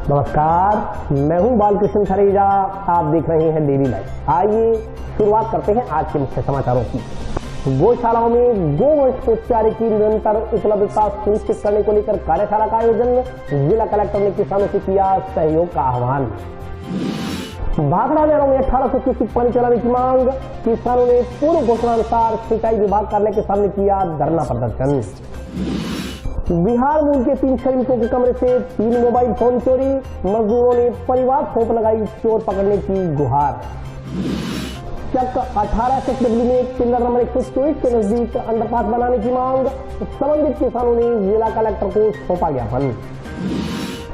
नमस्कार, मैं हूं बालकृष्ण खरेजा। आप देख रहे हैं डेली लाइफ। आइए शुरुआत करते हैं आज के मुख्य समाचारों की। गौशालाओं में गोवंश को चारे की निरंतर उपलब्धता सुनिश्चित करने को लेकर कार्यशाला का आयोजन। जिला कलेक्टर ने किसानों से किया सहयोग का आह्वान। भाखड़ा नहरों में 1800 क्यूसेक पानी चलाने की मांग। किसानों ने पूर्व घोषणानुसार सिंचाई विभाग कार्यालय के सामने किया धरना प्रदर्शन। बिहार मूल के 3 श्रमिकों के कमरे से 3 मोबाइल फोन चोरी। मजदूरों ने परिवार थोप लगाई चोर पकड़ने की गुहार। चक 18 सेक्टर में पिलर नंबर 124 के नजदीक अंडरपास बनाने की मांग। संबंधित किसानों ने जिला कलेक्टर को सौंपा ज्ञापन।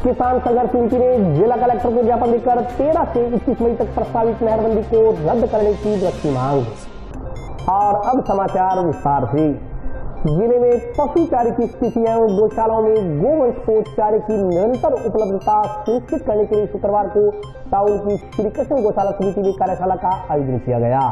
किसान संघर्ष समिति ने जिला कलेक्टर को ज्ञापन देकर 13 से 21 मई तक प्रस्तावित नहरबंदी को रद्द करने की रखी मांग। और अब समाचार विस्तार से। जिले में पशु चारे की स्थिति एवं गौशालाओं में गोवंश को चारे की निरंतर उपलब्धता सुनिश्चित करने के लिए शुक्रवार को टाउन की श्री कृष्ण गौशाला समिति में कार्यशाला का आयोजन किया गया।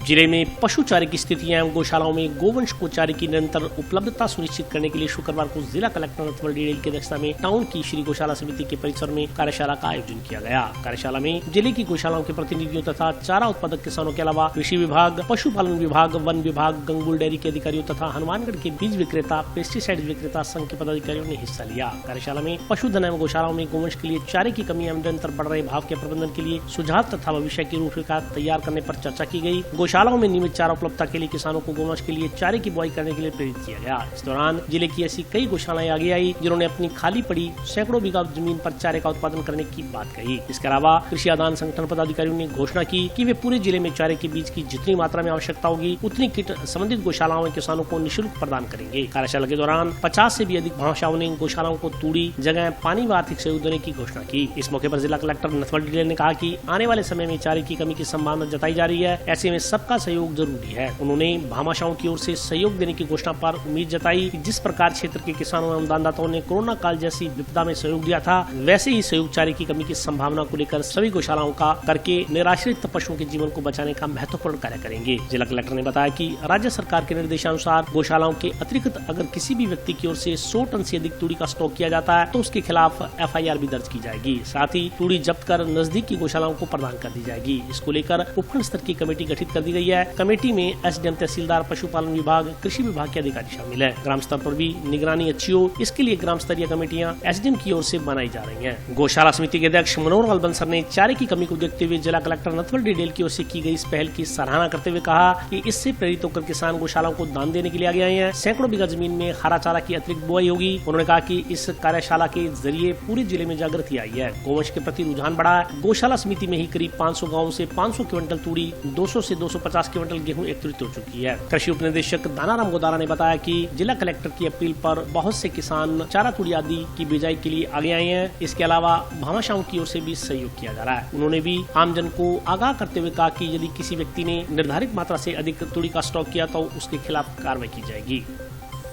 जिले में पशु चारे की स्थिति एवं गौशालाओं में गोवंश को चारे की निरंतर उपलब्धता सुनिश्चित करने के लिए शुक्रवार को जिला कलेक्टर नथवल डीडेल की अध्यक्षता में टाउन की श्री गौशाला समिति के परिसर में कार्यशाला का आयोजन किया गया। कार्यशाला में जिले की गौशालाओं के प्रतिनिधियों तथा चारा उत्पादक किसानों के अलावा कृषि विभाग, पशुपालन विभाग, वन विभाग, गंगुल डेयरी के अधिकारियों तथा हनुमानगढ़ के बीज विक्रेता, पेस्टिसाइड विक्रेता संघ के पदाधिकारियों ने हिस्सा लिया। कार्यशाला में पशुधन एवं गौशालाओं में गोवंश के लिए चारे की कमी एवं निरंतर बढ़ रहे भाव के प्रबंधन के लिए सुझाव तथा भविष्य की रूपरेखा तैयार करने पर चर्चा की गई। गौशालाओं में नियमित चारा उपलब्धता के लिए किसानों को गोवंश के लिए चारे की बुआई करने के लिए प्रेरित किया गया। इस दौरान जिले की ऐसी कई गौशालाएं आगे आई जिन्होंने अपनी खाली पड़ी सैकड़ों बीघा जमीन पर चारे का उत्पादन करने की बात कही। इसके अलावा कृषि आदान संगठन पदाधिकारियों ने घोषणा की कि वे पूरे जिले में चारे के बीज की जितनी मात्रा में आवश्यकता होगी उतनी किट संबंधित गौशालाओं में किसानों को निःशुल्क प्रदान करेंगे। कार्यशाला के दौरान 50 से भी अधिक भाषाओं ने गौशालाओं को तूड़ी जगह पानी व आर्थिक सहयोग देने की घोषणा की। इस मौके पर जिला कलेक्टर नथवल डीडेल ने कहा कि आने वाले समय में चारे की कमी की संभावना जताई जा रही है, ऐसे में सबका सहयोग जरूरी है। उन्होंने भामाशाहों की ओर से सहयोग देने की घोषणा पर उम्मीद जताई कि जिस प्रकार क्षेत्र के किसानों एवं दानदाताओं ने कोरोना काल जैसी विपदा में सहयोग दिया था, वैसे ही सहयोग चारे की कमी की संभावना को लेकर सभी गौशालाओं का करके निराश्रित पशुओं के जीवन को बचाने का महत्वपूर्ण कार्य करेंगे। जिला कलेक्टर ने बताया कि राज्य सरकार के निर्देशानुसार गौशालाओं के अतिरिक्त अगर किसी भी व्यक्ति की ओर से 100 टन से अधिक तूड़ी का स्टॉक किया जाता है तो उसके खिलाफ FIR भी दर्ज की जाएगी। साथ ही तूड़ी जब्त कर नजदीक की गौशालाओं को प्रदान कर दी जाएगी। इसको लेकर उपखंड स्तर की कमेटी गठित कर दी गई है। कमेटी में SDM, तहसीलदार, पशुपालन विभाग, कृषि विभाग के अधिकारी शामिल है। ग्राम स्तर पर भी निगरानी अच्छी हो, इसके लिए ग्राम स्तरीय कमेटियां SDM की ओर से बनाई जा रही हैं। गौशाला समिति के अध्यक्ष मनोहर लाल बंसर ने चारे की कमी को देखते हुए जिला कलेक्टर नथवल डीडेल की ओर से की गई इस पहल की सराहना करते हुए कहा कि इससे प्रेरित होकर किसान गौशालाओं को दान देने के लिए आगे आए हैं। सैकड़ों बीघा जमीन में हरा चारा की अतिरिक्त बुआई होगी। उन्होंने कहा कि इस कार्यशाला के जरिए पूरे जिले में जागृति आई है, गोवंश के प्रति रुझान बढ़ा है। गौशाला समिति में ही करीब 500 गाँव से 500 क्विंटल तूड़ी, 200 से 250 क्विंटल गेहूँ एकत्रित हो चुकी है। कृषि उप निदेशक दानाराम गोदारा ने बताया कि जिला कलेक्टर की अपील पर बहुत से किसान चारा तूड़ी आदि की बिजाई के लिए आगे आए हैं। इसके अलावा भामाशाहों की ओर से भी सहयोग किया जा रहा है। उन्होंने भी आमजन को आगाह करते हुए कहा कि यदि किसी व्यक्ति ने निर्धारित मात्रा से अधिक तूड़ी का स्टॉक किया तो उसके खिलाफ कार्रवाई की जाएगी।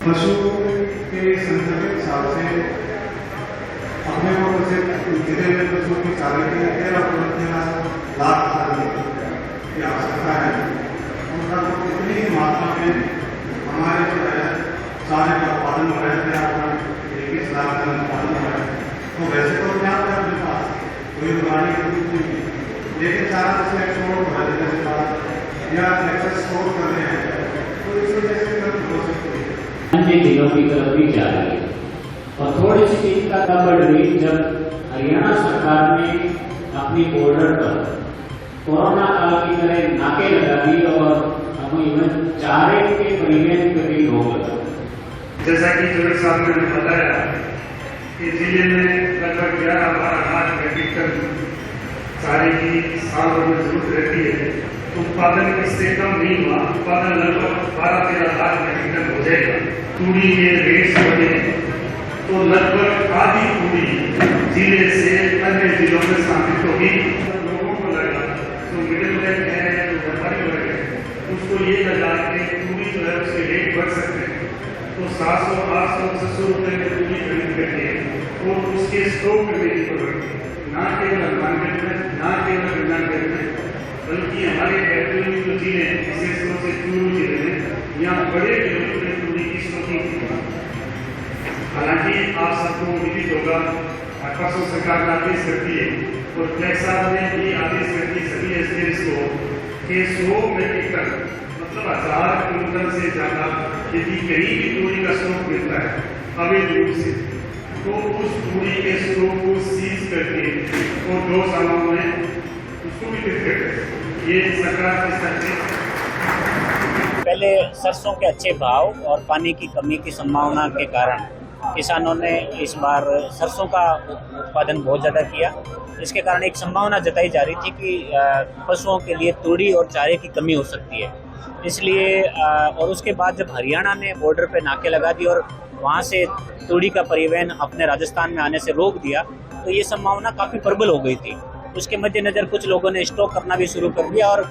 पशु के संदर्भित हिसाब से अपने को जिले में पशु की चारे के 13 लाख की आवश्यकता है। उनका कितनी मात्रा में हमारे जो है चारे का उत्पादन हो रहा है, 21 लाख टन उत्पादन हो रहा है। तो वैसे तो पर्याप्त है अपने पास, कोई बुराई नहीं है, लेकिन चारा जिसमें एक्सपोर्ट हो रहा है या एक्सेस स्टोर कर रहे हैं तो इस वजह से कम हो सकती है। अन्य जिलों की तरफ भी जा रही है और थोड़ी सी चीज का खबर हुई जब हरियाणा सरकार ने अपनी बॉर्डर पर कोरोना काल की तरह नाके लगा दी और अब इवन चारे के परिवहन पर भी रोक लगा। जैसा कि जोड़ी साहब ने बताया कि जिले में लगभग 11-12 लाख मीट्रिक टन चारे की साल भर में जरूरत रहती है। उत्पादन इससे कम नहीं हुआ, उत्पादन लगभग 12-13 लाख मीट्रिक टन हो जाएगा। तूड़ी के रेट बढ़े तो लगभग आधी तूड़ी जिले से अन्य जिलों में स्थापित होगी। लोगों को लगा जो मिडिल वर्ग है, जो व्यापारी वर्ग है, उसको ये लगा कि तूड़ी जो है उसके रेट बढ़ सकते हैं तो 700, 800, 600 रुपये में तूड़ी खरीद करके और उसके स्टॉक में बेची पड़ेगी। ना केवल मार्केट में, ना केवल विनाकेट में, बल्कि हमारे बैतूल जो जिले विशेष रूप से चूरू जिले में यहाँ बड़े लेवल पर तूड़ी की स्टॉकिंग। हालांकि आप सबको विदित होगा परसों सरकार आदेश करती है और फ्लैक्स साहब ने भी आदेश करती सभी एसडीएम्स को कि 100 मेट्रिक टन मतलब 1000 क्विंटल से ज़्यादा यदि कहीं भी तूड़ी का स्टॉक मिलता है अवैध रूप से, तो उस तूड़ी के स्टॉक को सीज करके और 2 सालों में उसको वितरित करते। ये सरकार की सख्ती। पहले सरसों के अच्छे भाव और पानी की कमी की संभावना के कारण किसानों ने इस बार सरसों का उत्पादन बहुत ज़्यादा किया। इसके कारण एक संभावना जताई जा रही थी कि पशुओं के लिए तूड़ी और चारे की कमी हो सकती है। इसलिए और उसके बाद जब हरियाणा ने बॉर्डर पे नाके लगा दिए और वहाँ से तूड़ी का परिवहन अपने राजस्थान में आने से रोक दिया, तो ये संभावना काफ़ी प्रबल हो गई थी। उसके मद्देनज़र कुछ लोगों ने स्टॉक करना भी शुरू कर दिया और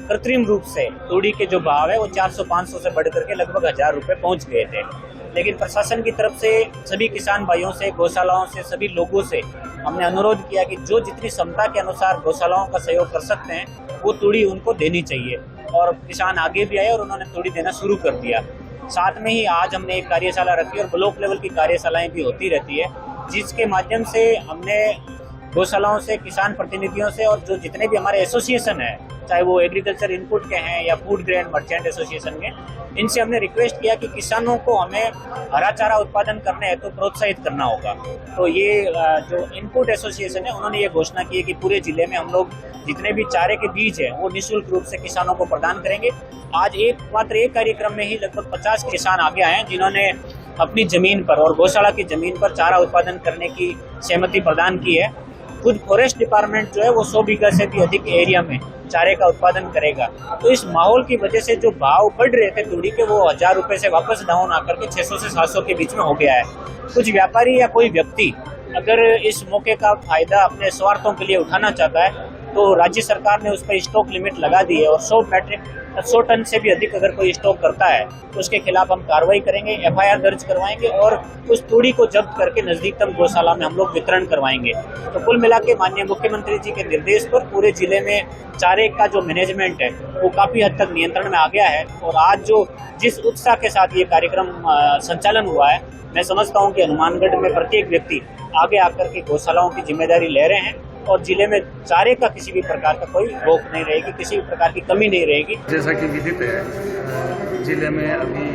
कृत्रिम रूप से तूड़ी के जो भाव है वो 400-500 से बढ़ करके लगभग 1000 रुपये पहुँच गए थे। लेकिन प्रशासन की तरफ से सभी किसान भाइयों से, गौशालाओं से, सभी लोगों से हमने अनुरोध किया कि जो जितनी क्षमता के अनुसार गौशालाओं का सहयोग कर सकते हैं वो तूड़ी उनको देनी चाहिए, और किसान आगे भी आए और उन्होंने तूड़ी देना शुरू कर दिया। साथ में ही आज हमने एक कार्यशाला रखी और ब्लॉक लेवल की कार्यशालाएं भी होती रहती है, जिसके माध्यम से हमने गौशालाओं से, किसान प्रतिनिधियों से और जो जितने भी हमारे एसोसिएशन है, चाहे वो एग्रीकल्चर इनपुट के हैं या फूड ग्रेन मर्चेंट एसोसिएशन के, इनसे हमने रिक्वेस्ट किया कि किसानों को हमें हरा चारा उत्पादन करने हेतु तो प्रोत्साहित करना होगा। तो ये जो इनपुट एसोसिएशन है उन्होंने ये घोषणा की है कि पूरे जिले में हम लोग जितने भी चारे के बीज हैं वो निःशुल्क रूप से किसानों को प्रदान करेंगे। आज मात्र एक कार्यक्रम में ही लगभग 50 किसान आगे आए हैं जिन्होंने अपनी जमीन पर और गौशाला की जमीन पर चारा उत्पादन करने की सहमति प्रदान की है। खुद फॉरेस्ट डिपार्टमेंट जो है वो 100 बीघा से भी अधिक एरिया में चारे का उत्पादन करेगा। तो इस माहौल की वजह से जो भाव बढ़ रहे थे तूड़ी के वो 1000 रुपये से वापस डाउन आकर के 600 से 700 के बीच में हो गया है। कुछ व्यापारी या कोई व्यक्ति अगर इस मौके का फायदा अपने स्वार्थों के लिए उठाना चाहता है तो राज्य सरकार ने उस पर स्टॉक लिमिट लगा दी है और 100 टन से भी अधिक अगर कोई स्टॉक करता है तो उसके खिलाफ हम कार्रवाई करेंगे, FIR दर्ज करवाएंगे और उस तूड़ी को जब्त करके नजदीकतम गौशाला में हम लोग वितरण करवाएंगे। तो कुल मिला के माननीय मुख्यमंत्री जी के निर्देश पर पूरे जिले में चारे का जो मैनेजमेंट है वो काफी हद तक नियंत्रण में आ गया है। और आज जो जिस उत्साह के साथ ये कार्यक्रम संचालन हुआ है, मैं समझता हूँ कि हनुमानगढ़ में प्रत्येक व्यक्ति आगे आकर के गौशालाओं की जिम्मेदारी ले रहे हैं और जिले में चारे का किसी भी प्रकार का कोई रोक नहीं रहेगी, किसी भी प्रकार की कमी नहीं रहेगी। जैसा कि विदित है, जिले में अभी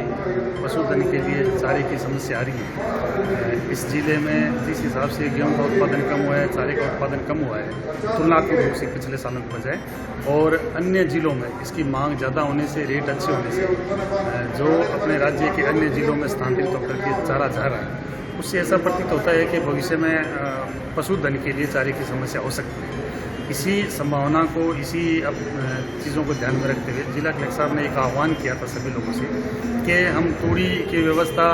पशुधन के लिए चारे की समस्या आ रही है। इस जिले में जिस हिसाब से गेहूं का उत्पादन कम हुआ है, चारे का उत्पादन कम हुआ है तुलनात्मक रूप से पिछले सालों के बजाय, और अन्य जिलों में इसकी मांग ज़्यादा होने से, रेट अच्छे होने से जो अपने राज्य के अन्य जिलों में स्थानांतरित होकर के चारा जा रहा है, उससे ऐसा प्रतीत होता है कि भविष्य में पशुधन के लिए चारे की समस्या हो सकती है। इसी संभावना को, इसी चीज़ों को ध्यान में रखते हुए जिला कलेक्टर साहब ने एक आह्वान किया था सभी लोगों से कि हम तूड़ी की व्यवस्था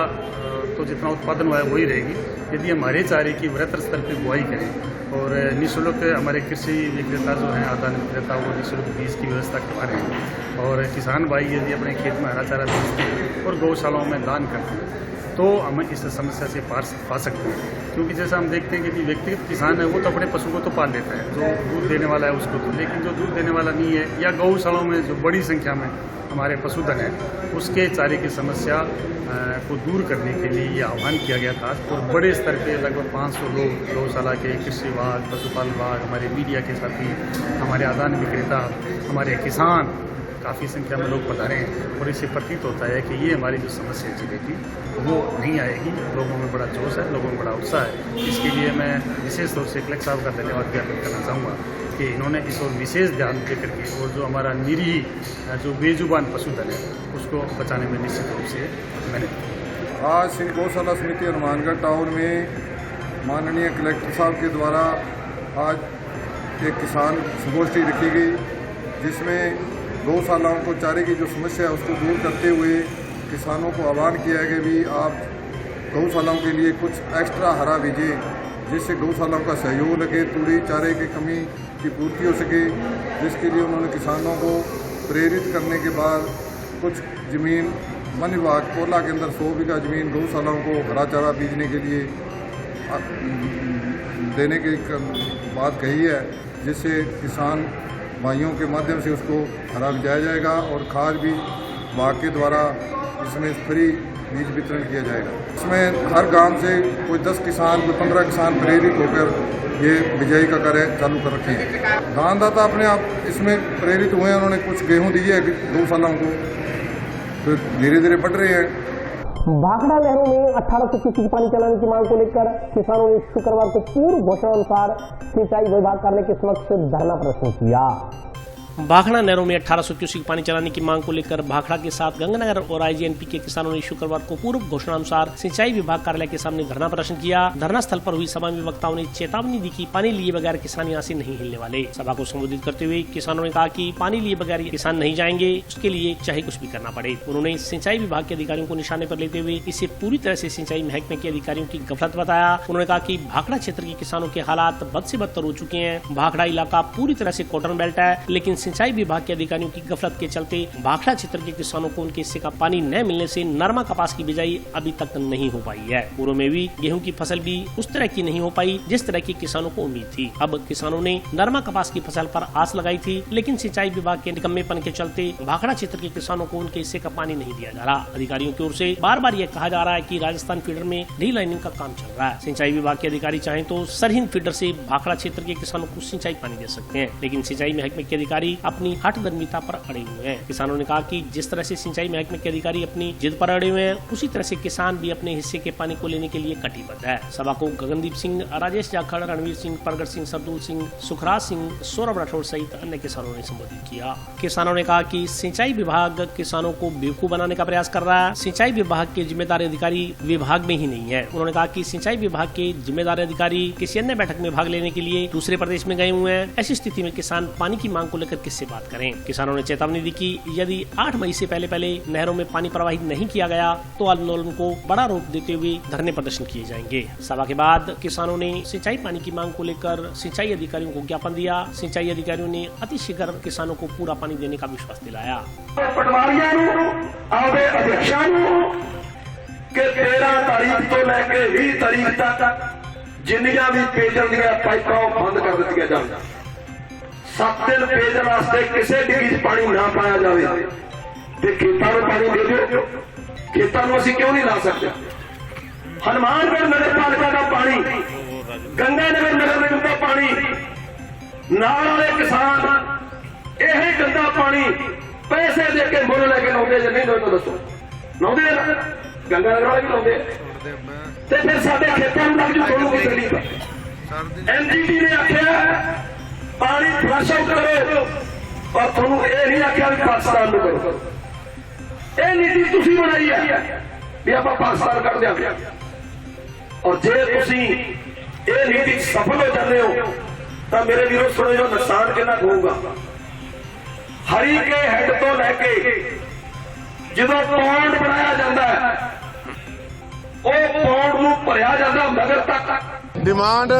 तो जितना उत्पादन हुआ है वही रहेगी, यदि हमारे चारे की बृहत्तर स्तर पर बुआई करें और निःशुल्क हमारे कृषि विक्रेता जो हैं, आदान विक्रेता, वो निःशुल्क बीज की व्यवस्था करवा रहे हैं और किसान भाई यदि अपने खेत में हरा चारा बेचते हैं और गौशालाओं में दान करते हैं तो हम इस समस्या से पार पा सकते हैं। क्योंकि जैसा हम देखते हैं कि व्यक्तिगत किसान है वो तो अपने पशु को तो पाल लेता है, जो दूध देने वाला है उसको तो, लेकिन जो दूध देने वाला नहीं है या गौशालाओं में जो बड़ी संख्या में हमारे पशुधन है उसके चारे की समस्या को दूर करने के लिए ये आह्वान किया गया था। और बड़े स्तर पे लगभग 500 लोग गौशाला के, कृषि विभाग, पशुपालन विभाग, हमारे मीडिया के साथी, हमारे आदान विक्रेता, हमारे किसान, काफ़ी संख्या में लोग पधारे हैं और इससे प्रतीत होता है कि ये हमारी जो समस्या जिले की वो नहीं आएगी। लोगों में बड़ा जोश है, लोगों में बड़ा उत्साह है। इसके लिए मैं विशेष तौर से कलेक्टर साहब का धन्यवाद ज्ञापित करना चाहूँगा कि इन्होंने इस और विशेष ध्यान दे करके और जो हमारा निरीह जो बेजुबान पशुधन है उसको बचाने में निश्चित रूप से मैंने आज श्री गौशाला समिति हनुमानगढ़ टाउन में माननीय कलेक्टर साहब के द्वारा आज एक किसान संगोष्ठी रखी गई, जिसमें गौशालाओं को चारे की जो समस्या है उसको दूर करते हुए किसानों को आह्वान किया है कि भी आप गौशालाओं के लिए कुछ एक्स्ट्रा हरा बीजिए, जिससे गौशालाओं का सहयोग लगे, तूड़ी चारे की कमी की पूर्ति हो सके। जिसके लिए उन्होंने किसानों को प्रेरित करने के बाद कुछ ज़मीन वन विभाग कोला के अंदर 100 बीघा ज़मीन गौशालाओं को हरा चारा बीजने के लिए देने की बात कही है, जिससे किसान भाइयों के माध्यम से उसको हरा बिजाया जाएगा और खाद भी विभाग के द्वारा इसमें फ्री बीज वितरण किया जाएगा। इसमें हर गांव से कोई 10 किसान, कोई 15 किसान प्रेरित होकर ये बिजाई का कार्य चालू कर रखे हैं। दानदाता अपने आप इसमें प्रेरित हुए हैं, उन्होंने कुछ गेहूँ दी है 2 सालों को, तो धीरे धीरे बढ़ रहे हैं। भाखड़ा नहरों में 1800 क्यूसेक पानी चलाने की मांग को लेकर किसानों ने शुक्रवार को पूर्व घोषणा अनुसार सिंचाई विभाग कार्यालय के समक्ष धरना प्रदर्शन किया। भाखड़ा नहरों में 1800 क्यूसेक पानी चलाने की मांग को लेकर भाखड़ा के साथ गंगानगर और आईजीएनपी के किसानों ने शुक्रवार को पूर्व घोषणा अनुसार सिंचाई विभाग कार्यालय के सामने धरना प्रदर्शन किया। धरना स्थल पर हुई सभा में वक्ताओं ने चेतावनी दी कि पानी लिए बगैर किसान यहाँ से नहीं हिलने वाले। सभा को संबोधित करते हुए किसानों ने कहा कि पानी लिए बगैर किसान नहीं जाएंगे, उसके लिए चाहे कुछ भी करना पड़े। उन्होंने सिंचाई विभाग के अधिकारियों को निशाने पर लेते हुए इसे पूरी तरह से सिंचाई महकमे के अधिकारियों की गफलत बताया। उन्होंने कहा कि भाखड़ा क्षेत्र के किसानों के हालात बद से बदतर हो चुके हैं। भाखड़ा इलाका पूरी तरह से कॉटन बेल्ट है, लेकिन सिंचाई विभाग के अधिकारियों की गफलत के चलते भाखड़ा क्षेत्र के किसानों को उनके हिस्से का पानी न मिलने से नरमा कपास की बिजाई अभी तक नहीं हो पाई है। पूर्व में भी गेहूं की फसल भी उस तरह की नहीं हो पाई जिस तरह की किसानों को उम्मीद थी। अब किसानों ने नरमा कपास की फसल पर आस लगाई थी, लेकिन सिंचाई विभाग के निकम्मेपन के चलते भाखड़ा क्षेत्र के किसानों को उनके हिस्से का पानी नहीं दिया जा रहा। अधिकारियों की ओर से बार बार यह कहा जा रहा है कि राजस्थान फीडर में रीलाइनिंग का काम चल रहा है। सिंचाई विभाग के अधिकारी चाहें तो सरहिंद फीडर से भाखड़ा क्षेत्र के किसानों को सिंचाई पानी दे सकते हैं, लेकिन सिंचाई महकमे के अधिकारी अपनी हठधर्मिता पर अड़े हुए हैं। किसानों ने कहा कि जिस तरह से सिंचाई महकमे के अधिकारी अपनी जिद पर अड़े हुए हैं, उसी तरह से किसान भी अपने हिस्से के पानी को लेने के लिए कटिबद्ध है। सभा को गगनदीप सिंह, राजेश जाखड़, रणवीर सिंह, प्रगट सिंह, सरदूल सिंह, सुखराज सिंह, सौरभ राठौड़ सहित अन्य किसानों ने संबोधित किया। किसानों ने कहा कि सिंचाई विभाग किसानों को बेवकूफ बनाने का प्रयास कर रहा है। सिंचाई विभाग के जिम्मेदार अधिकारी विभाग में ही नहीं है। उन्होंने कहा कि सिंचाई विभाग के जिम्मेदार अधिकारी किसी अन्य बैठक में भाग लेने के लिए दूसरे प्रदेश में गए हुए हैं। ऐसी स्थिति में किसान पानी की मांग को लेकर किससे बात करें। किसानों ने चेतावनी दी कि यदि 8 मई से पहले नहरों में पानी प्रवाहित नहीं किया गया तो आंदोलन को बड़ा रूप देते हुए धरने प्रदर्शन किए जाएंगे। सभा के बाद किसानों ने सिंचाई पानी की मांग को लेकर सिंचाई अधिकारियों को ज्ञापन दिया। सिंचाई अधिकारियों ने अतिशीघ्र किसानों को पूरा पानी देने का विश्वास दिलाया। पटवारियां आवे अध्यक्षां के 13 तारीख तो लेके 20 तारीख तक जिन्नियां भी पेयजल दी पाइपां बंद कर दित्तियां जाण। 7 दिन पेयजल वास्ते किसी डिग्री पानी ना पाया जाए तो खेतों में पानी दे दो। खेतों में असीं क्यों नहीं ला सकते। हनुमानगढ़ नगर पालिका का पानी, गंगानगर नगर निगम का पानी, नाल वाले किसान यही गंदा पानी पैसे दे के मुल लेके लाते या नहीं लाते दसो। लाते गंगानगर वाले भी लाते तो फिर साडे खेतों में लग जू थोड़ी कोई तकलीफ। एनजीटी ने आख्या पानी फ्लश आउट करो और थोनू ये नहीं आख्या भी पाकिस्तान में करो। ये नीति तुसी बनाई है भी आप पाकिस्तान कर देंगे। और जे तुसी ये नीति सफल हो जाते हो तो मेरे वीरों सुनो जो नुकसान कितना होगा। हरी के हेड तो लैके जो पौंड बनाया जाता है वो पौंड में भरया जाता मगर तक। डिमांड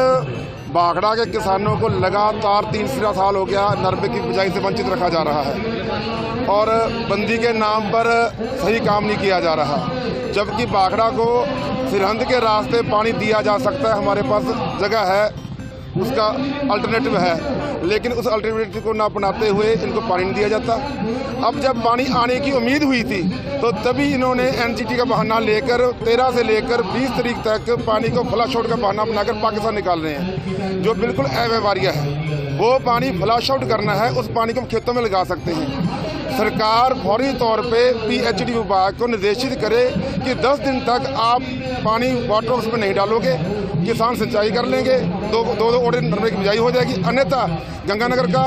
भाखड़ा के किसानों को लगातार 3 साल हो गया नरमे की बिजाई से वंचित रखा जा रहा है और बंदी के नाम पर सही काम नहीं किया जा रहा, जबकि भाखड़ा को सरहद के रास्ते पानी दिया जा सकता है। हमारे पास जगह है, उसका अल्टरनेटिव है, लेकिन उस अल्टरनेटिव को ना अपनाते हुए इनको पानी नहीं दिया जाता। अब जब पानी आने की उम्मीद हुई थी तो तभी इन्होंने एनजीटी का बहाना लेकर 13 से लेकर 20 तारीख तक पानी को फ्लश आउट का बहाना बनाकर पाकिस्तान निकाल रहे हैं, जो बिल्कुल अव्यवहार्य है। वो पानी फ्लश आउट करना है, उस पानी को हम खेतों में लगा सकते हैं। सरकार फौरी तौर पे पीएचडी विभाग को निर्देशित करे कि 10 दिन तक आप पानी वाटर वर्क्स में नहीं डालोगे, किसान सिंचाई कर लेंगे, दो ओडे नरमे की बिजाई हो जाएगी। अन्यथा गंगानगर का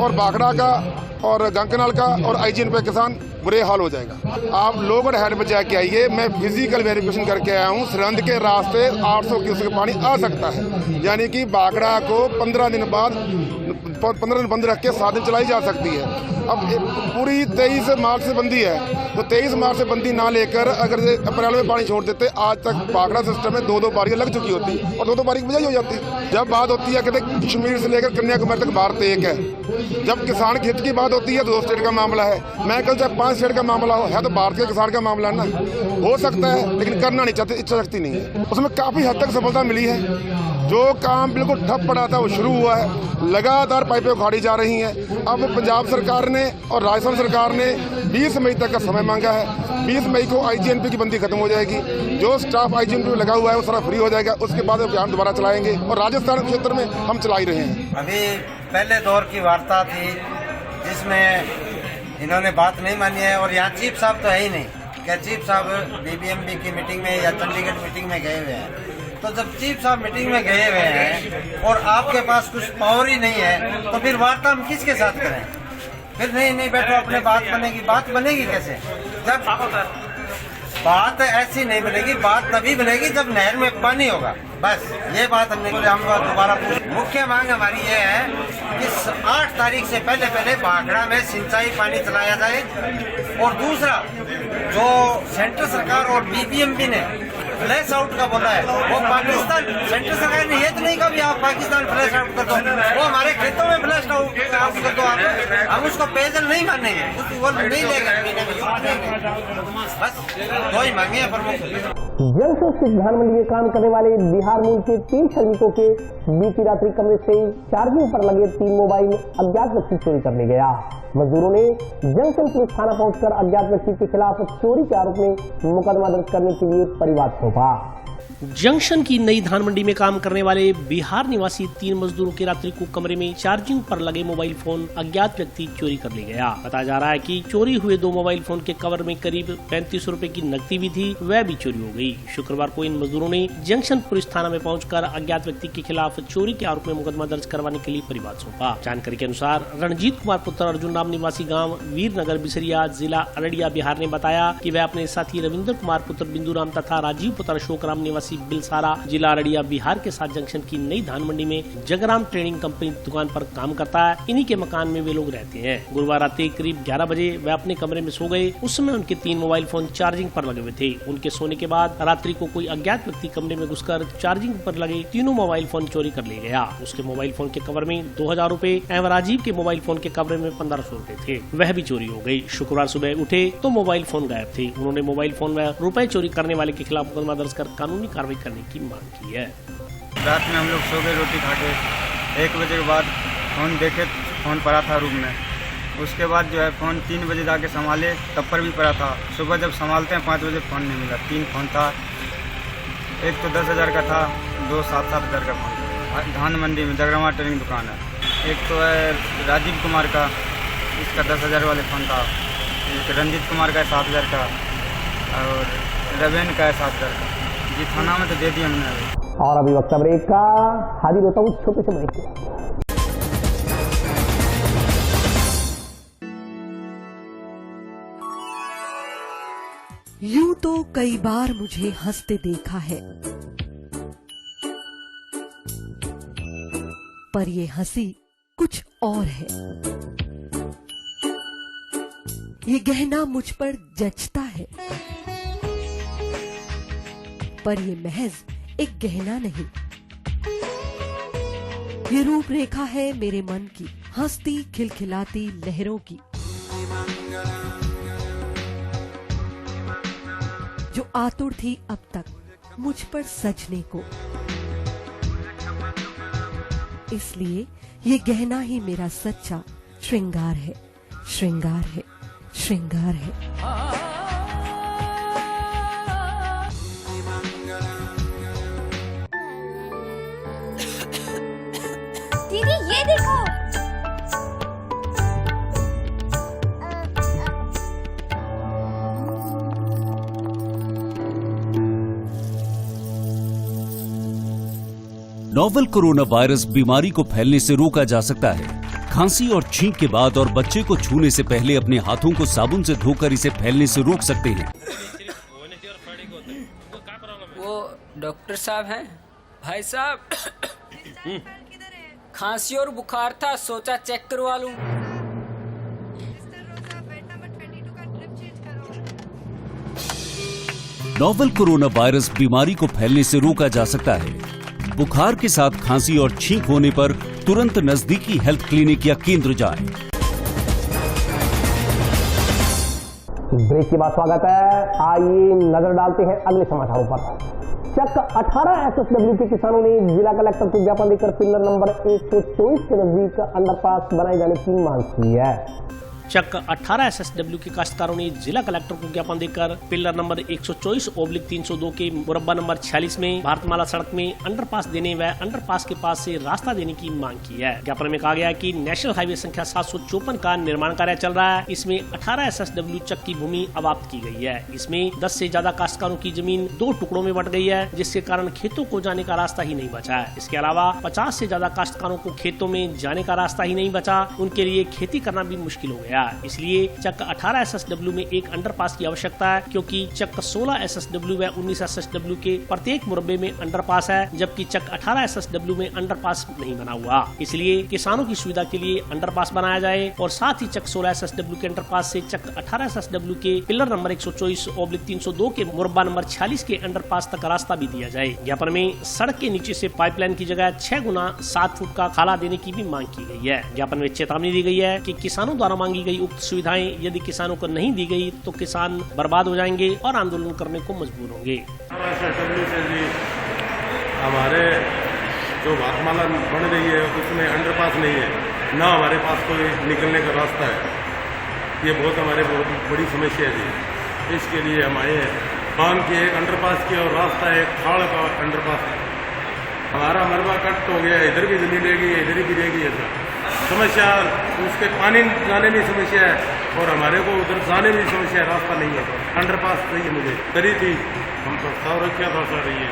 और भाखड़ा का और गंगकनाल का और आईजीएन पे किसान बुरे हाल हो जाएगा। आप लोग हेड पर जाके आइए, मैं फिजिकल वेरिफिकेशन करके आया हूँ। सरहद के रास्ते 800 क्यूसेक पानी आ सकता है, यानी कि भाखड़ा को 15 दिन बाद 15 दिन बंद रख के 7 दिन चलाई जा सकती है। अब पूरी 23 मार्च से बंदी है, तो 23 मार्च से बंदी ना लेकर अगर अप्रैल में पानी छोड़ देते, आज तक भाखड़ा सिस्टम में 2 बारियां लग चुकी होती और 2 बारी की बिजाई हो जाती। जब बात होती है कहते कश्मीर से लेकर कन्याकुमारी तक भारत एक है, जब किसान हित की बात होती है तो 2 स्टेट का मामला है। मैं कल चाहे 5 स्टेट का मामला है तो भारत के किसान का मामला है ना, हो सकता है, लेकिन करना नहीं चाहते, इच्छा शक्ति नहीं है। उसमें काफ़ी हद तक सफलता मिली है। जो काम बिल्कुल ठप पड़ा था वो शुरू हुआ है, लगातार पाइपें उखाड़ी जा रही हैं। अब पंजाब सरकार ने और राजस्थान सरकार ने 20 मई तक का समय मांगा है। 20 मई को IGNP की बंदी खत्म हो जाएगी। जो स्टाफ IGNP में लगा हुआ है वो सारा फ्री हो जाएगा। उसके बाद अभियान दोबारा चलाएंगे और राजस्थान क्षेत्र में हम चला ही रहे हैं। अभी पहले दौर की वार्ता थी जिसमें इन्होंने बात नहीं मानी है और यहाँ चीफ साहब तो है ही नहीं। क्या चीफ साहब BBMP की मीटिंग में या चंडीगढ़ मीटिंग में गए हुए हैं। तो जब चीफ साहब मीटिंग में गए हुए हैं और आपके पास कुछ पावर ही नहीं है तो फिर वार्ता हम किसके साथ करें? फिर नहीं बैठो अपने बात बनेगी कैसे? जब बात ऐसी नहीं बनेगी, बात तभी बनेगी जब नहर में पानी होगा। बस ये बात हमने हम दोबारा मुख्य मांग हमारी ये है कि 8 तारीख से पहले भाखड़ा में सिंचाई पानी चलाया जाए। और दूसरा, जो सेंट्रल सरकार और BBMP ने फ्लैश आउट का बोला है वो पाकिस्तान, सेंट्रल सरकार ने ये तो नहीं कहा भी आप पाकिस्तान फ्लैश आउट कर दो, वो हमारे खेतों में फ्लैश आउट कर दो। हम उसको पेयजल नहीं मानेंगे, वो नहीं लेगा। बस 2 ही मांगे हैं प्रमुख। जंक्शन स्थित धान मंडी में काम करने वाले बिहार मूल के 3 श्रमिकों के बीती रात्रि कमरे से चार्जिंग पर लगे 3 मोबाइल अज्ञात व्यक्ति चोरी करने गया। मजदूरों ने जंक्शन पुलिस थाना पहुंचकर अज्ञात व्यक्ति के खिलाफ चोरी के आरोप में मुकदमा दर्ज करने के लिए परिवाद सौंपा। जंक्शन की नई धान मंडी में काम करने वाले बिहार निवासी 3 मजदूरों की रात्रि को कमरे में चार्जिंग पर लगे मोबाइल फोन अज्ञात व्यक्ति चोरी कर ले गया। बताया जा रहा है कि चोरी हुए 2 मोबाइल फोन के कवर में करीब 3500 रुपए की नकदी भी थी, वह भी चोरी हो गई। शुक्रवार को इन मजदूरों ने जंक्शन पुलिस थाना में पहुंचकर अज्ञात व्यक्ति के खिलाफ चोरी के आरोप में मुकदमा दर्ज करवाने के लिए परिवाद सौंपा। जानकारी के अनुसार रणजीत कुमार पुत्र अर्जुन राम निवासी गाँव वीरनगर बिसरिया जिला अररिया बिहार ने बताया कि वह अपने साथी रविंद्र कुमार पुत्र बिंदु राम तथा राजीव पुत्र अशोक राम निवासी बिलसारा जिला अररिया बिहार के साथ जंक्शन की नई धान मंडी में जगराम ट्रेडिंग कंपनी दुकान पर काम करता है। इन्हीं के मकान में वे लोग रहते हैं। गुरुवार रात करीब 11 बजे वे अपने कमरे में सो गए। उस समय उनके 3 मोबाइल फोन चार्जिंग पर लगे हुए थे। उनके सोने के बाद रात्रि को कोई अज्ञात व्यक्ति कमरे में घुसकर चार्जिंग पर लगे 3 मोबाइल फोन चोरी कर ले गया। उसके मोबाइल फोन के कवर में 2000 रूपए एवं राजीव के मोबाइल फोन के कवर में 1500 रूपए थे, वह भी चोरी हो गयी। शुक्रवार सुबह उठे तो मोबाइल फोन गायब थे। उन्होंने मोबाइल फोन व रुपए चोरी करने वाले के खिलाफ मुकदमा दर्ज कर कानूनी कार्रवाई करने की मांग की है। रात में हम लोग सो गए रोटी खा के। 1 बजे के बाद फ़ोन देखे, फ़ोन पड़ा था रूम में। उसके बाद जो है फ़ोन 3 बजे जाके संभाले, तब पर भी पड़ा था। सुबह जब संभालते हैं 5 बजे फ़ोन नहीं मिला। 3 फ़ोन था, एक तो 10,000 का था, 2 7,000 का फ़ोन था। धान मंडी में जगरामा ट्रेडिंग दुकान है। एक तो है राजीव कुमार का, इसका 10,000 वाले फ़ोन था। एक रंजीत कुमार का 7,000 का और रवेन का 7,000 का। जी थाना में तो दे दिया हमने। और अभी वक्त ब्रेक का, हाजिर होता हूँ छोटे से ब्रेक के। यूं तो कई बार मुझे हंसते देखा है, पर ये हंसी कुछ और है। ये गहना मुझ पर जचता है, पर ये महज एक गहना नहीं। ये रूपरेखा है मेरे मन की, हंसती खिलखिलाती लहरों की, जो आतुर थी अब तक मुझ पर सजने को। इसलिए ये गहना ही मेरा सच्चा श्रृंगार है, श्रृंगार है, श्रृंगार है। दीदी ये देखो, नोवेल कोरोना वायरस बीमारी को फैलने से रोका जा सकता है। खांसी और छींक के बाद और बच्चे को छूने से पहले अपने हाथों को साबुन से धोकर इसे फैलने से रोक सकते हैं। वो डॉक्टर साहब हैं? भाई साहब खांसी और बुखार था, सोचा चेक करवा लूं। नोवेल कोरोना वायरस बीमारी को फैलने से रोका जा सकता है। बुखार के साथ खांसी और छींक होने पर तुरंत नजदीकी हेल्थ क्लिनिक या केंद्र जाएं। ब्रेक के बाद स्वागत है। आइए नजर डालते हैं अगले समाचारों पर। चक 18 SSW के किसानों ने जिला कलेक्टर को ज्ञापन देकर पिलर नंबर 124 के नजदीक अंडरपास बनाए जाने की मांग की है। चक 18 SSW के काश्तकारों ने जिला कलेक्टर को ज्ञापन देकर पिलर नंबर 124/302 के मुरब्बा नंबर 46 में भारतमाला सड़क में अंडरपास देने व अंडरपास के पास से रास्ता देने की मांग की है। ज्ञापन में कहा गया कि नेशनल हाईवे संख्या 754 का निर्माण कार्य चल रहा है। इसमें 18 SSW चक की भूमि अबाप्त की गई है। इसमें 10 से ज्यादा काश्तकारों की जमीन 2 टुकड़ों में बट गई है, जिसके कारण खेतों को जाने का रास्ता ही नहीं बचा है। इसके अलावा 50 से ज्यादा काश्तकारों को खेतों में जाने का रास्ता ही नहीं बचा, उनके लिए खेती करना भी मुश्किल हो गया। इसलिए चक 18 SSW में एक अंडरपास की आवश्यकता है, क्योंकि चक 16 SSW व 19 SSW के प्रत्येक मुरब्बे में अंडरपास है, जबकि चक 18 SSW में अंडरपास नहीं बना हुआ। इसलिए किसानों की सुविधा के लिए अंडरपास बनाया जाए और साथ ही चक 16 SSW के अंडरपास से चक 18 SSW के पिलर नंबर 124/302 के मुरब्बा नंबर 46 के अंडरपास तक रास्ता भी दिया जाए। ज्ञापन में सड़क के नीचे से पाइपलाइन की जगह 6 गुना 7 फुट का खाला देने की भी मांग की गई है। ज्ञापन में चेतावनी दी गई है कि किसानों द्वारा मांगी गई उक्त सुविधाएं यदि किसानों को नहीं दी गई तो किसान बर्बाद हो जाएंगे और आंदोलन करने को मजबूर होंगे। हमारे जो भारतमाला बन रही है उसमें अंडरपास नहीं है, ना हमारे पास कोई निकलने का रास्ता है। ये बहुत हमारे बहुत बड़ी समस्या है। इसके लिए हम आए हैं बांध के एक अंडरपास की और रास्ता एक खाड़ का अंडरपास है। हमारा मरबा कट हो गया, इधर भी जमीन रहेगी, इधर भी रहेगी। ऐसा समस्या उसके पानी जाने में समस्या है और हमारे को उधर जाने में समस्या है, रास्ता नहीं है। अंडरपास चाहिए मुझे करी थी, हम प्रस्ताव रखा था सर, ये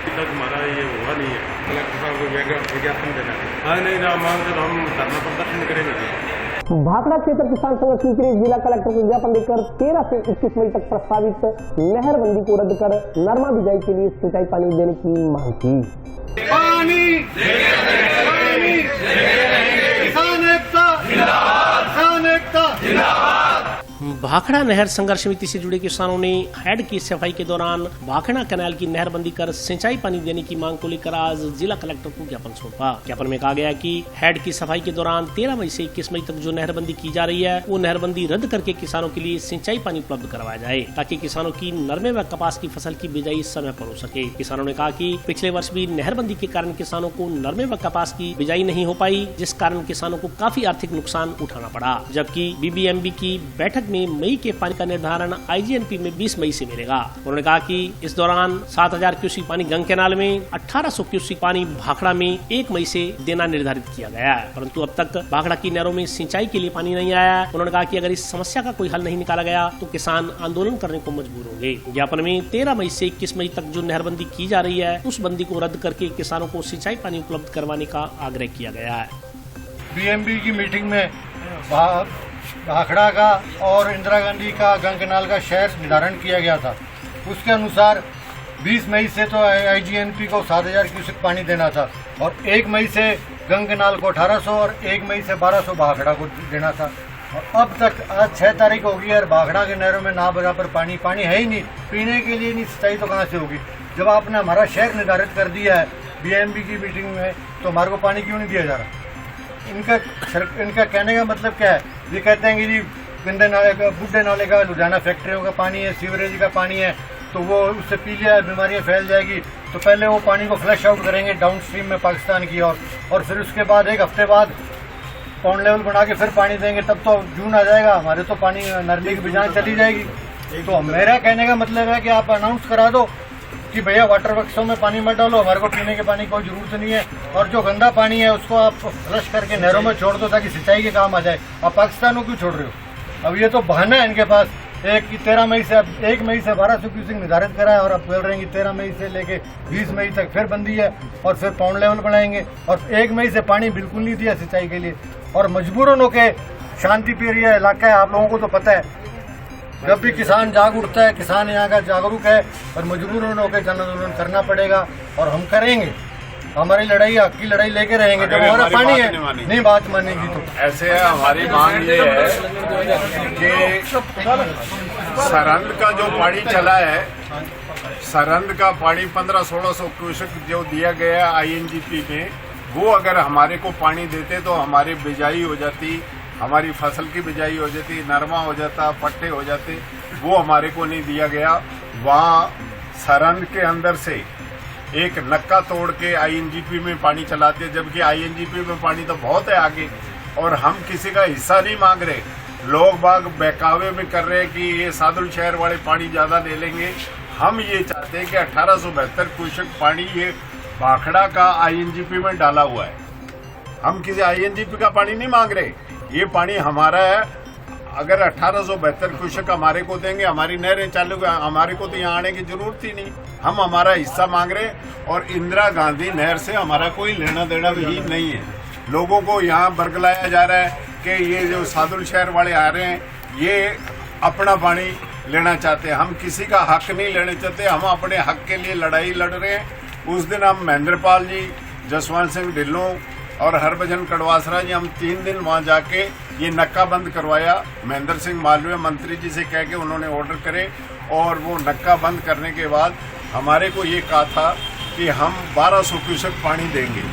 अभी तक हमारा ये हुआ नहीं है। कलेक्टर साहब को विज्ञापन देना है, आज नहीं रहा मांगते तो हम धरना प्रदर्शन करेंगे। भाखड़ा क्षेत्र किसान संगठन के जिला कलेक्टर को ज्ञापन देकर 13 से 21 मई तक प्रस्तावित नहरबंदी को रद्द कर नरमा बिजाई के लिए सिंचाई पानी देने की मांग की। पानी किसान एकता जिंदाबाद, किसान एकता जिंदाबाद। भाखड़ा नहर संघर्ष समिति से जुड़े किसानों ने हेड की सफाई के दौरान भाखड़ा कैनाल की नहरबंदी कर सिंचाई पानी देने की मांग को लेकर आज जिला कलेक्टर को ज्ञापन सौंपा। ज्ञापन में कहा गया कि हेड की सफाई के दौरान 13 मई से 21 मई तक जो नहरबंदी की जा रही है वो नहरबंदी रद्द करके किसानों के लिए सिंचाई पानी उपलब्ध करवाया जाए, ताकि किसानों की नरमे व कपास की फसल की बिजाई समय पर हो सके। किसानों ने कहा कि पिछले वर्ष भी नहरबंदी के कारण किसानों को नरमे व कपास की बिजाई नहीं हो पाई, जिस कारण किसानों को काफी आर्थिक नुकसान उठाना पड़ा। जबकि BBMB की बैठक में मई के पानी का निर्धारण IGNP में 20 मई से मिलेगा। उन्होंने कहा कि इस दौरान 7000 क्यूसेक पानी गंग कैनाल में, 1800 क्यूसेक पानी भाखड़ा में 1 मई से देना निर्धारित किया गया है, परंतु अब तक भाखड़ा की नहरों में सिंचाई के लिए पानी नहीं आया। उन्होंने कहा कि अगर इस समस्या का कोई हल नहीं निकाला गया तो किसान आंदोलन करने को मजबूर होंगे। ज्ञापन में 13 मई से 21 मई तक जो नहरबंदी की जा रही है उस बंदी को रद्द करके किसानों को सिंचाई पानी उपलब्ध करवाने का आग्रह किया गया है। BMB की मीटिंग में भाखड़ा का और इंदिरा गांधी का गंग कैनाल का शेयर निर्धारण किया गया था। उसके अनुसार 20 मई से तो IGNP को 7000 क्यूसेक पानी देना था और 1 मई से गंग कैनाल को 1800 और 1 मई से 1200 भाखड़ा को देना था। और अब तक आज 6 तारीख हो गई और भाखड़ा के नहरों में ना बराबर पानी है ही नहीं, पीने के लिए नहीं, सिंचाई तो कहाँ से होगी। जब आपने हमारा शेयर निर्धारित कर दिया है BMB की मीटिंग में तो हमारे को पानी क्यों नहीं दिया जा रहा। इनका कहने का मतलब क्या है, ये कहते हैं कि जी गंदे नाले का, बुड्ढे नाले का, लुधियाना फैक्ट्रियों का पानी है, सीवरेज का पानी है, तो वो उससे पी लिया बीमारियां फैल जाएगी। तो पहले वो पानी को फ्लश आउट करेंगे डाउन स्ट्रीम में पाकिस्तान की ओर, और फिर उसके बाद 1 हफ्ते बाद पाउंड लेवल बना के फिर पानी देंगे, तब तो जून आ जाएगा, हमारे तो पानी नरमी की बिजान चली जाएगी। तो मेरा कहने का मतलब है कि आप अनाउंस करा दो कि भैया वाटर वर्क्सों में पानी मत डालो, हमारे को पीने के पानी की कोई जरूरत नहीं है, और जो गंदा पानी है उसको आप फ्लश करके नहरों में छोड़ दो ताकि सिंचाई के काम आ जाए। आप पाकिस्तान को क्यों छोड़ रहे हो। अब ये तो बहाना है इनके पास। 1 मई से 1200 क्यूसेक निर्धारित करा है और अब बोल रहे हैं कि 13 मई से लेके 20 मई तक फिर बंदी है और फिर पाउंड लेवल बनाएंगे, और 1 मई से पानी बिल्कुल नहीं दिया सिंचाई के लिए। और मजबूरन होके शांति प्रिय इलाका है, आप लोगों को तो पता है, जब भी किसान जाग उठता है, किसान यहाँ का जागरूक है, और मजबूरन होकर जन आंदोलन करना पड़ेगा और हम करेंगे। हमारी लड़ाई हक की लड़ाई लेके रहेंगे। जब हमारा पानी है नहीं बात मानेगी तो ऐसे है। हमारी मांग ये है कि सरहद का जो पानी चला है, सरहद का पानी 1500-1600 क्यूसेक जो दिया गया है INGP में, वो अगर हमारे को पानी देते तो हमारी बिजाई हो जाती, हमारी फसल की बिजाई हो जाती, नरमा हो जाता, पट्टे हो जाते। वो हमारे को नहीं दिया गया। वहाँ सरहद के अंदर से एक नक्का तोड़ के INGP में पानी चलाते, जबकि INGP में पानी तो बहुत है आगे, और हम किसी का हिस्सा नहीं मांग रहे। लोग बाग बहकावे में कर रहे हैं कि ये सादुल शहर वाले पानी ज्यादा ले लेंगे। हम ये चाहते हैं कि 1872 क्यूसेक पानी ये भाखड़ा का आईएनजीपी में डाला हुआ है। हम किसी आईएनजीपी का पानी नहीं मांग रहे, ये पानी हमारा है। अगर 1872 क्यूसेक हमारे को देंगे, हमारी नहरें चालू, हमारे को तो यहाँ आने की जरूरत ही नहीं। हम हमारा हिस्सा मांग रहे और इंदिरा गांधी नहर से हमारा कोई लेना देना भी नहीं है। लोगों को यहाँ बरगलाया जा रहा है कि ये जो सादुल शहर वाले आ रहे हैं ये अपना पानी लेना चाहते हैं। हम किसी का हक नहीं लेना चाहते, हम अपने हक के लिए लड़ाई लड़ रहे हैं। उस दिन हम महेंद्रपाल जी, जसवंत सिंह ढिल्लों और हरभजन कड़वासरा जी, हम 3 दिन वहां जाके ये नक्का बंद करवाया। महेंद्र सिंह मालवीय मंत्री जी से कह के उन्होंने ऑर्डर करे और वो नक्का बंद करने के बाद हमारे को ये कहा था कि हम 1200 क्यूसेक पानी देंगे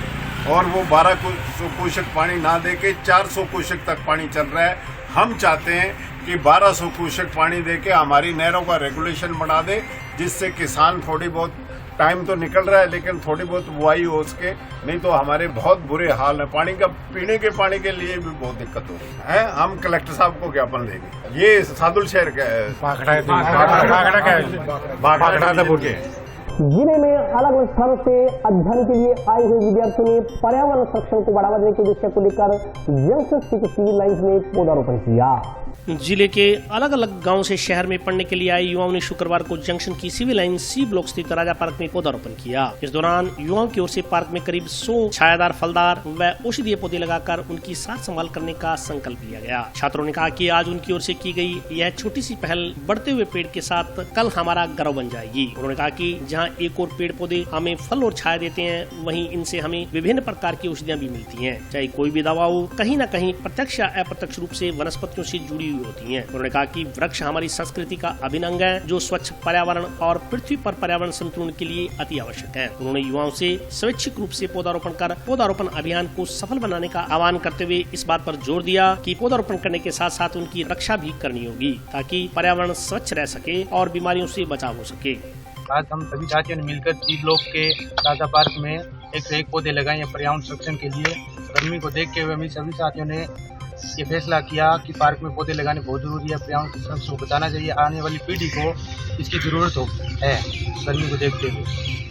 और वो 1200 क्यूसेक पानी ना दे के 400 क्यूसेक तक पानी चल रहा है। हम चाहते हैं कि 1200 क्यूसेक पानी दे के हमारी नहरों का रेगुलेशन बना दे, जिससे किसान थोड़ी बहुत, टाइम तो निकल रहा है लेकिन थोड़ी बहुत बुआई हो सके, नहीं तो हमारे बहुत बुरे हाल है। पानी का, पीने के पानी के लिए भी बहुत दिक्कत हो रही है। हम कलेक्टर साहब को ज्ञापन देंगे। ये सादुल शहर का है, भाखड़ा जिले में अलग अलग स्थानों से अध्ययन के लिए आए हुए विद्यार्थियों ने पर्यावरण संरक्षण को बढ़ावा देने के विषय को लेकर जंक्शन स्थित सिविल लाइंस में पौधारोपण किया। जिले के अलग अलग गांव से शहर में पढ़ने के लिए आए युवाओं ने शुक्रवार को जंक्शन की सिविल लाइन सी ब्लॉक स्थित राजा पार्क में पौधारोपण किया। इस दौरान युवाओं की ओर से पार्क में करीब 100 छायादार, फलदार व औषधीय पौधे लगाकर उनकी साथ संभाल करने का संकल्प लिया गया। छात्रों ने कहा कि आज उनकी ओर से की गई यह छोटी सी पहल बढ़ते हुए पेड़ के साथ कल हमारा गर्व बन जाएगी। उन्होंने कहा कि जहाँ एक और पेड़ पौधे हमें फल और छाया देते हैं, वहीं इनसे हमें विभिन्न प्रकार की औषधियाँ भी मिलती हैं। चाहे कोई भी दवा हो, कहीं न कहीं प्रत्यक्ष या अप्रत्यक्ष रूप से वनस्पतियों से जुड़ी हुई होती हैं। उन्होंने कहा कि वृक्ष हमारी संस्कृति का अभिन्न अंग है, जो स्वच्छ पर्यावरण और पृथ्वी पर पर्यावरण संतुलन के लिए अति आवश्यक है। उन्होंने युवाओं से स्वैच्छिक रूप से पौधारोपण कर पौधारोपण अभियान को सफल बनाने का आह्वान करते हुए इस बात पर जोर दिया कि पौधारोपण करने के साथ साथ उनकी रक्षा भी करनी होगी, ताकि पर्यावरण स्वच्छ रह सके और बीमारियों से बचाव हो सके। आज हम सभी साथियों ने मिलकर सी ब्लॉक के राजा पार्क में एक से एक पौधे लगाए हैं पर्यावरण संरक्षण के लिए। गर्मी को देखते हुए हम सभी साथियों ने ये फैसला किया कि पार्क में पौधे लगाने बहुत जरूरी है। पर्यावरण संरक्षण को बचाना चाहिए, आने वाली पीढ़ी को इसकी जरूरत है गर्मी को देखते हुए।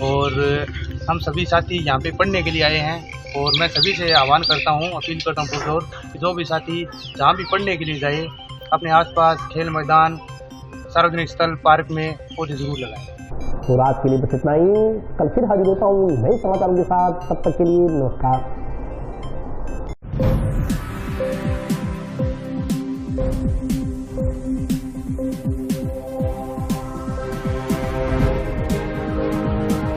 और हम सभी साथी यहाँ पे पढ़ने के लिए आए हैं और मैं सभी से आह्वान करता हूँ, अपील करता हूँ पुरजोर कि जो भी साथी जहाँ भी पढ़ने के लिए जाए, अपने आसपास खेल मैदान, सार्वजनिक स्थल, पार्क में पौधे जरूर लगाएं। तो आज के लिए बस इतना ही। कल फिर हाजिर होता हूँ नए समाचारों के साथ। तब तक के लिए नमस्कार।